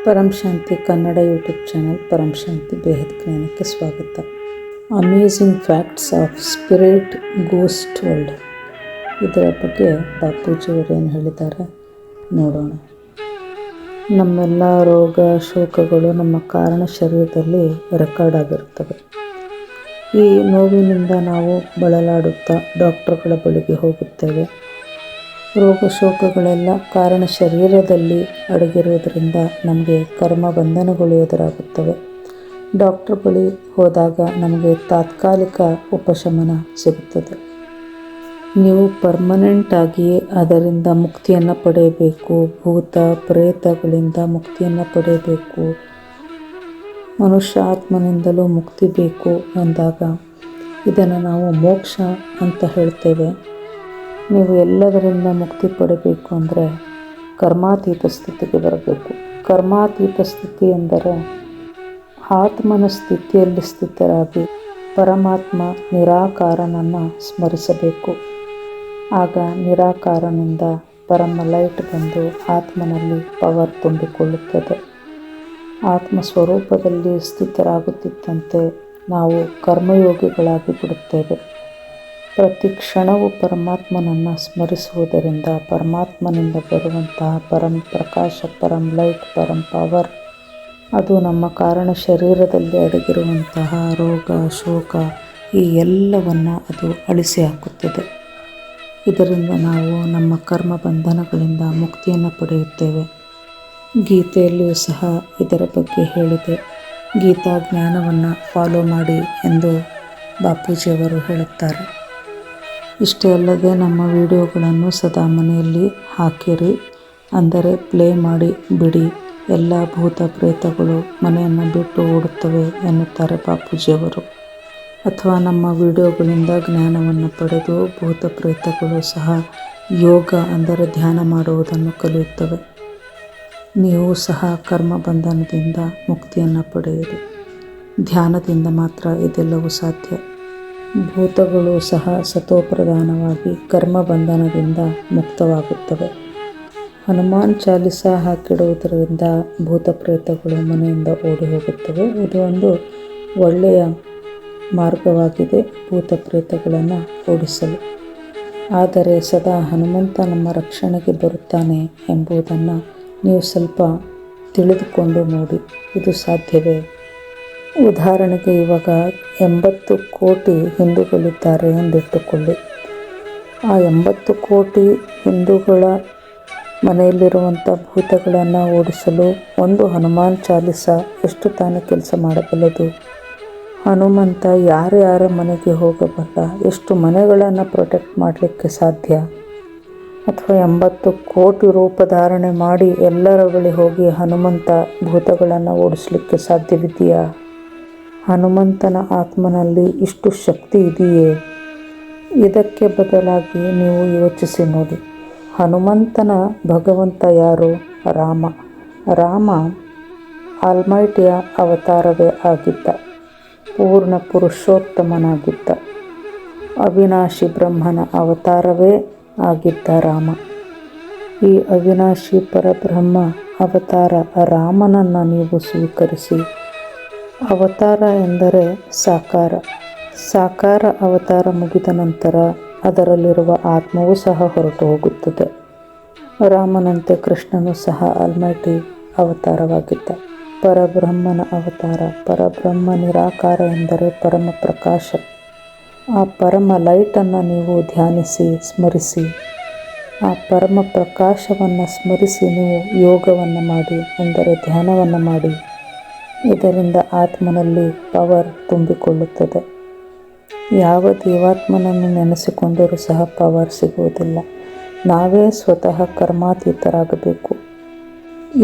ಪರಂ ಶಾಂತಿ Kannada YouTube channel ಪರಂ ಶಾಂತಿ ಬೇಹದ್ ಜ್ಞಾನಕ್ಕೆ ಸ್ವಾಗತ. Amazing facts of spirit ghost world, ಇದರ ಬಗ್ಗೆ ಬಾಪೂಜಿಯವರು ಏನು ಹೇಳಿದ್ದಾರೆ ನೋಡೋಣ. ನಮ್ಮೆಲ್ಲ ರೋಗ ಶೋಕಗಳು ನಮ್ಮ ಕಾರಣ ಶರೀರದಲ್ಲಿ ರೆಕಾರ್ಡ್ ಆಗಿರುತ್ತವೆ. ಈ ನೋವಿನಿಂದ ನಾವು ಬಳಲಾಡುತ್ತಾ ಡಾಕ್ಟರ್ಗಳ ಬಳಿಗೆ ಹೋಗುತ್ತೇವೆ. ರೋಗ ಶೋಕಗಳೆಲ್ಲ ಕಾರಣ ಶರೀರದಲ್ಲಿ ಅಡಗಿರುವುದರಿಂದ ನಮಗೆ ಕರ್ಮ ಬಂಧನಗಳು ಎದುರಾಗುತ್ತವೆ. ಡಾಕ್ಟರ್ ಬಳಿ ಹೋದಾಗ ನಮಗೆ ತಾತ್ಕಾಲಿಕ ಉಪಶಮನ ಸಿಗುತ್ತದೆ. ನೀವು ಪರ್ಮನೆಂಟ್ ಆಗಿಯೇ ಅದರಿಂದ ಮುಕ್ತಿಯನ್ನು ಪಡೆಯಬೇಕು. ಭೂತ ಪ್ರೇತಗಳಿಂದ ಮುಕ್ತಿಯನ್ನು ಪಡೆಯಬೇಕು, ಮನುಷ್ಯ ಆತ್ಮನಿಂದಲೂ ಮುಕ್ತಿ ಬೇಕು ಎಂದಾಗ ಇದನ್ನು ನಾವು ಮೋಕ್ಷ ಅಂತ ಹೇಳ್ತೇವೆ. ನೀವು ಎಲ್ಲದರಿಂದ ಮುಕ್ತಿ ಪಡೆಯಬೇಕು ಅಂದರೆ ಕರ್ಮಾತೀತ ಸ್ಥಿತಿಗೆ ಬರಬೇಕು. ಕರ್ಮಾತೀತ ಸ್ಥಿತಿ ಎಂದರೆ ಆತ್ಮನ ಸ್ಥಿತಿಯಲ್ಲಿ ಸ್ಥಿತರಾಗಿ ಪರಮಾತ್ಮ ನಿರಾಕಾರನನ್ನು ಸ್ಮರಿಸಬೇಕು. ಆಗ ನಿರಾಕಾರನಿಂದ ಪರಮ ಲೈಟ್ ಬಂದು ಆತ್ಮನಲ್ಲಿ ಪವರ್ ತುಂಬಿಕೊಳ್ಳುತ್ತದೆ. ಆತ್ಮ ಸ್ವರೂಪದಲ್ಲಿ ಸ್ಥಿತರಾಗುತ್ತಿದ್ದಂತೆ ನಾವು ಕರ್ಮಯೋಗಿಗಳಾಗಿ ಬಿಡುತ್ತೇವೆ. ಪ್ರತಿ ಕ್ಷಣವೂ ಪರಮಾತ್ಮನನ್ನು ಸ್ಮರಿಸುವುದರಿಂದ ಪರಮಾತ್ಮನಿಂದ ಬರುವಂತಹ ಪರಂ ಪ್ರಕಾಶ, ಪರಂ ಲೈಟ್, ಪರಂ ಪವರ್ ಅದು ನಮ್ಮ ಕಾರಣ ಶರೀರದಲ್ಲಿ ಅಡಗಿರುವಂತಹ ರೋಗ ಶೋಕ ಈ ಎಲ್ಲವನ್ನು ಅದು ಅಳಿಸಿ ಹಾಕುತ್ತದೆ. ಇದರಿಂದ ನಾವು ನಮ್ಮ ಕರ್ಮ ಬಂಧನಗಳಿಂದ ಮುಕ್ತಿಯನ್ನು ಪಡೆಯುತ್ತೇವೆ. ಗೀತೆಯಲ್ಲಿಯೂ ಸಹ ಇದರ ಬಗ್ಗೆ ಹೇಳಿದೆ. ಗೀತಾ ಜ್ಞಾನವನ್ನು ಫಾಲೋ ಮಾಡಿ ಎಂದು ಬಾಪೂಜಿಯವರು ಹೇಳುತ್ತಾರೆ. ಇಷ್ಟೇ ಅಲ್ಲದೆ ನಮ್ಮ ವಿಡಿಯೋಗಳನ್ನು ಸದಾ ಮನೆಯಲ್ಲಿ ಹಾಕಿರಿ, ಅಂದರೆ ಪ್ಲೇ ಮಾಡಿ ಬಿಡಿ, ಎಲ್ಲ ಭೂತ ಪ್ರೇತಗಳು ಮನೆಯನ್ನು ಬಿಟ್ಟು ಓಡುತ್ತವೆ ಎನ್ನುತ್ತಾರೆ ಬಾಪೂಜಿಯವರು. ಅಥವಾ ನಮ್ಮ ವಿಡಿಯೋಗಳಿಂದ ಜ್ಞಾನವನ್ನು ಪಡೆದು ಭೂತ ಪ್ರೇತಗಳು ಸಹ ಯೋಗ ಅಂದರೆ ಧ್ಯಾನ ಮಾಡುವುದನ್ನು ಕಲಿಯುತ್ತವೆ. ನೀವು ಸಹ ಕರ್ಮ ಬಂಧನದಿಂದ ಮುಕ್ತಿಯನ್ನು ಪಡೆಯಿರಿ. ಧ್ಯಾನದಿಂದ ಮಾತ್ರ ಇದೆಲ್ಲವೂ ಸಾಧ್ಯ. ಭೂತಗಳು ಸಹ ಸತೋಪ್ರಧಾನವಾಗಿ ಕರ್ಮ ಬಂಧನದಿಂದ ಮುಕ್ತವಾಗುತ್ತವೆ. ಹನುಮಾನ್ ಚಾಲಿಸ ಹಾಕಿಡುವುದರಿಂದ ಭೂತ ಪ್ರೇತಗಳು ಮನೆಯಿಂದ ಓಡಿ ಹೋಗುತ್ತವೆ. ಇದು ಒಂದು ಒಳ್ಳೆಯ ಮಾರ್ಗವಾಗಿದೆ ಭೂತ ಪ್ರೇತಗಳನ್ನು ಓಡಿಸಲು. ಆದರೆ ಸದಾ ಹನುಮಂತ ನಮ್ಮ ರಕ್ಷಣೆಗೆ ಬರುತ್ತಾನೆ ಎಂಬುದನ್ನು ನೀವು ಸ್ವಲ್ಪ ತಿಳಿದುಕೊಂಡು ನೋಡಿ, ಇದು ಸಾಧ್ಯವೇ? ಉದಾಹರಣೆಗೆ ಇವಾಗ 80 ಕೋಟಿ ಹಿಂದೂಗಳಿದ್ದಾರೆ ಎಂದಿಟ್ಟುಕೊಳ್ಳಿ. ಆ 80 ಕೋಟಿ ಹಿಂದೂಗಳ ಮನೆಯಲ್ಲಿರುವಂಥ ಭೂತಗಳನ್ನು ಓಡಿಸಲು ಒಂದು ಹನುಮಾನ್ ಚಾಲಿಸ ಎಷ್ಟು ತಾನೇ ಕೆಲಸ ಮಾಡಬಲ್ಲದು? ಹನುಮಂತ ಯಾರ್ಯಾರ ಮನೆಗೆ ಹೋಗಬಲ್ಲ, ಎಷ್ಟು ಮನೆಗಳನ್ನು ಪ್ರೊಟೆಕ್ಟ್ ಮಾಡಲಿಕ್ಕೆ ಸಾಧ್ಯ? ಅಥವಾ 80 ಕೋಟಿ ರೂಪ ಧಾರಣೆ ಮಾಡಿ ಎಲ್ಲರ ಬಳಿ ಹೋಗಿ ಹನುಮಂತ ಭೂತಗಳನ್ನು ಓಡಿಸಲಿಕ್ಕೆ ಸಾಧ್ಯವಿದೆಯಾ? ಹನುಮಂತನ ಆತ್ಮನಲ್ಲಿ ಇಷ್ಟು ಶಕ್ತಿ ಇದೆಯೇ? ಇದಕ್ಕೆ ಬದಲಾಗಿ ನೀವು ಯೋಚಿಸಿ ನೋಡಿ. ಹನುಮಂತನ ಭಗವಂತ ಯಾರು? ರಾಮ. ರಾಮ ಆಲ್ಮೈಟಿಯ ಅವತಾರವೇ ಆಗಿದ್ದ, ಪೂರ್ಣ ಪುರುಷೋತ್ತಮನಾಗಿದ್ದ, ಅವಿನಾಶಿ ಬ್ರಹ್ಮನ ಅವತಾರವೇ ಆಗಿದ್ದ ರಾಮ. ಈ ಅವಿನಾಶಿ ಪರಬ್ರಹ್ಮ ಅವತಾರ ರಾಮನನ್ನು ನೀವು ಸ್ವೀಕರಿಸಿ. ಅವತಾರ ಎಂದರೆ ಸಾಕಾರ. ಸಾಕಾರ ಅವತಾರ ಮುಗಿದ ನಂತರ ಅದರಲ್ಲಿರುವ ಆತ್ಮವೂ ಸಹ ಹೊರಟು ಹೋಗುತ್ತದೆ. ರಾಮನಂತೆ ಕೃಷ್ಣನು ಸಹ ಆಲ್ಮೈಟಿ ಅವತಾರವಾಗಿದ್ದ, ಪರಬ್ರಹ್ಮನ ಅವತಾರ. ಪರಬ್ರಹ್ಮ ನಿರಾಕಾರ ಎಂದರೆ ಪರಮ ಪ್ರಕಾಶ. ಆ ಪರಮ ಲೈಟನ್ನು ನೀವು ಧ್ಯಾನಿಸಿ, ಸ್ಮರಿಸಿ. ಆ ಪರಮ ಪ್ರಕಾಶವನ್ನು ಸ್ಮರಿಸಿ ನೀವು ಯೋಗವನ್ನು ಮಾಡಿ, ಅಂದರೆ ಧ್ಯಾನವನ್ನು ಮಾಡಿ. ಇದರಿಂದ ಆತ್ಮನಲ್ಲಿ ಪವರ್ ತುಂಬಿಕೊಳ್ಳುತ್ತದೆ. ಯಾವ ದೇವಾತ್ಮನನ್ನು ನೆನೆಸಿಕೊಂಡರೂ ಸಹ ಪವರ್ ಸಿಗುವುದಿಲ್ಲ. ನಾವೇ ಸ್ವತಃ ಕರ್ಮಾತೀತರಾಗಬೇಕು.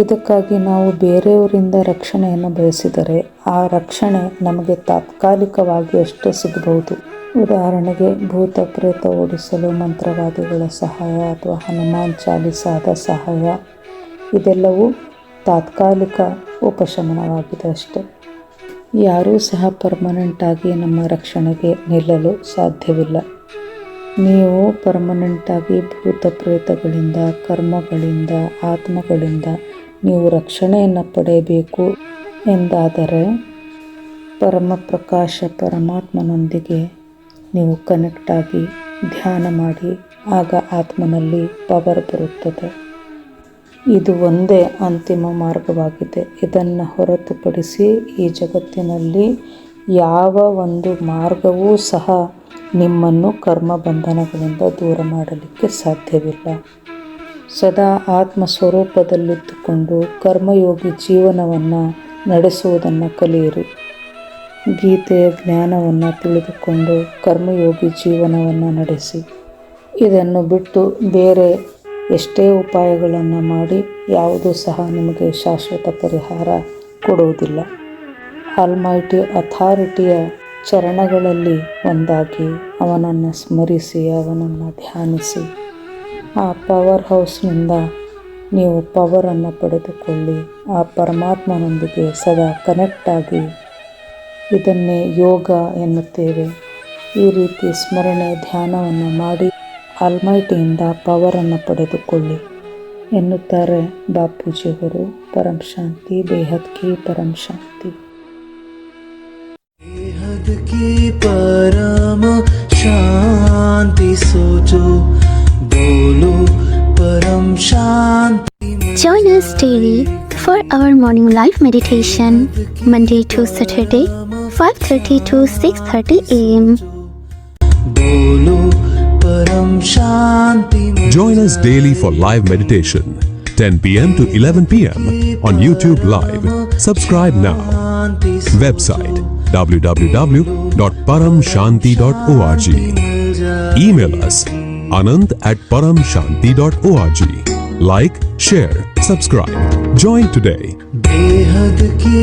ಇದಕ್ಕಾಗಿ ನಾವು ಬೇರೆಯವರಿಂದ ರಕ್ಷಣೆಯನ್ನು ಬಯಸಿದರೆ ಆ ರಕ್ಷಣೆ ನಮಗೆ ತಾತ್ಕಾಲಿಕವಾಗಿ ಅಷ್ಟೇ ಸಿಗಬಹುದು. ಉದಾಹರಣೆಗೆ ಭೂತ ಪ್ರೇತ ಓಡಿಸಲು ಮಂತ್ರವಾದಿಗಳ ಸಹಾಯ ಅಥವಾ ಹನುಮಾನ್ ಚಾಲಿಸಾದ ಸಹಾಯ, ಇದೆಲ್ಲವೂ ತಾತ್ಕಾಲಿಕ ಉಪಶಮನವಾಗಿದೆ ಅಷ್ಟೆ. ಯಾರೂ ಸಹ ಪರ್ಮನೆಂಟಾಗಿ ನಮ್ಮ ರಕ್ಷಣೆಗೆ ನಿಲ್ಲಲು ಸಾಧ್ಯವಿಲ್ಲ. ನೀವು ಪರ್ಮನೆಂಟಾಗಿ ಭೂತ ಪ್ರೇತಗಳಿಂದ, ಕರ್ಮಗಳಿಂದ, ಆತ್ಮಗಳಿಂದ ನೀವು ರಕ್ಷಣೆಯನ್ನು ಪಡೆಯಬೇಕು ಎಂದಾದರೆ ಪರಮ ಪ್ರಕಾಶ ಪರಮಾತ್ಮನೊಂದಿಗೆ ನೀವು ಕನೆಕ್ಟ್ ಆಗಿ ಧ್ಯಾನ ಮಾಡಿ, ಆಗ ಆತ್ಮನಲ್ಲಿ ಪವರ್ ಬರುತ್ತದೆ. ಇದು ಒಂದೇ ಅಂತಿಮ ಮಾರ್ಗವಾಗಿದೆ. ಇದನ್ನು ಹೊರತುಪಡಿಸಿ ಈ ಜಗತ್ತಿನಲ್ಲಿ ಯಾವ ಒಂದು ಮಾರ್ಗವೂ ಸಹ ನಿಮ್ಮನ್ನು ಕರ್ಮ ಬಂಧನಗಳಿಂದ ದೂರ ಮಾಡಲಿಕ್ಕೆ ಸಾಧ್ಯವಿಲ್ಲ. ಸದಾ ಆತ್ಮ ಸ್ವರೂಪದಲ್ಲಿದ್ದುಕೊಂಡು ಕರ್ಮಯೋಗಿ ಜೀವನವನ್ನು ನಡೆಸುವುದನ್ನು ಕಲಿಯಿರಿ. ಗೀತೆಯ ಜ್ಞಾನವನ್ನು ತಿಳಿದುಕೊಂಡು ಕರ್ಮಯೋಗಿ ಜೀವನವನ್ನು ನಡೆಸಿ. ಇದನ್ನು ಬಿಟ್ಟು ಬೇರೆ ಎಷ್ಟೇ ಉಪಾಯಗಳನ್ನು ಮಾಡಿ ಯಾವುದೂ ಸಹ ನಿಮಗೆ ಶಾಶ್ವತ ಪರಿಹಾರ ಕೊಡುವುದಿಲ್ಲ. ಆಲ್ಮೈಟಿ ಅಥಾರಿಟಿಯ ಚರಣಗಳಲ್ಲಿ ಒಂದಾಗಿ ಅವನನ್ನು ಸ್ಮರಿಸಿ, ಅವನನ್ನು ಧ್ಯಾನಿಸಿ. ಆ ಪವರ್ ಹೌಸ್ನಿಂದ ನೀವು ಪವರನ್ನು ಪಡೆದುಕೊಳ್ಳಿ. ಆ ಪರಮಾತ್ಮನೊಂದಿಗೆ ಸದಾ ಕನೆಕ್ಟ್ ಆಗಿ. ಇದನ್ನೇ ಯೋಗ ಎನ್ನುತ್ತೇವೆ. ಈ ರೀತಿ ಸ್ಮರಣೆ ಧ್ಯಾನವನ್ನು ಮಾಡಿ ಆಲ್ಮೈಟಿಯಿಂದ ಪವರನ್ನು ಪಡೆದುಕೊಳ್ಳಿ ಎನ್ನುತ್ತಾರೆ ಬಾಪೂಜಿಯವರು. ಪರಂ ಶಾಂತಿ, ಬೇಹದ್ ಕಿ ಪರಂ ಶಾಂತಿ. बेहद की परम शांति सोचो, बोलो परम शांति। Join us daily for our morning live meditation, Monday to Saturday, 5:30 to 6:30 a.m. बोलो परम शांति। Join us daily for live meditation, 10 p.m. to 11 p.m. on YouTube Live. Subscribe now. Website www.paramshanti.org. Email us anand@paramshanti.org. Like, share, subscribe. Join today. बेहद की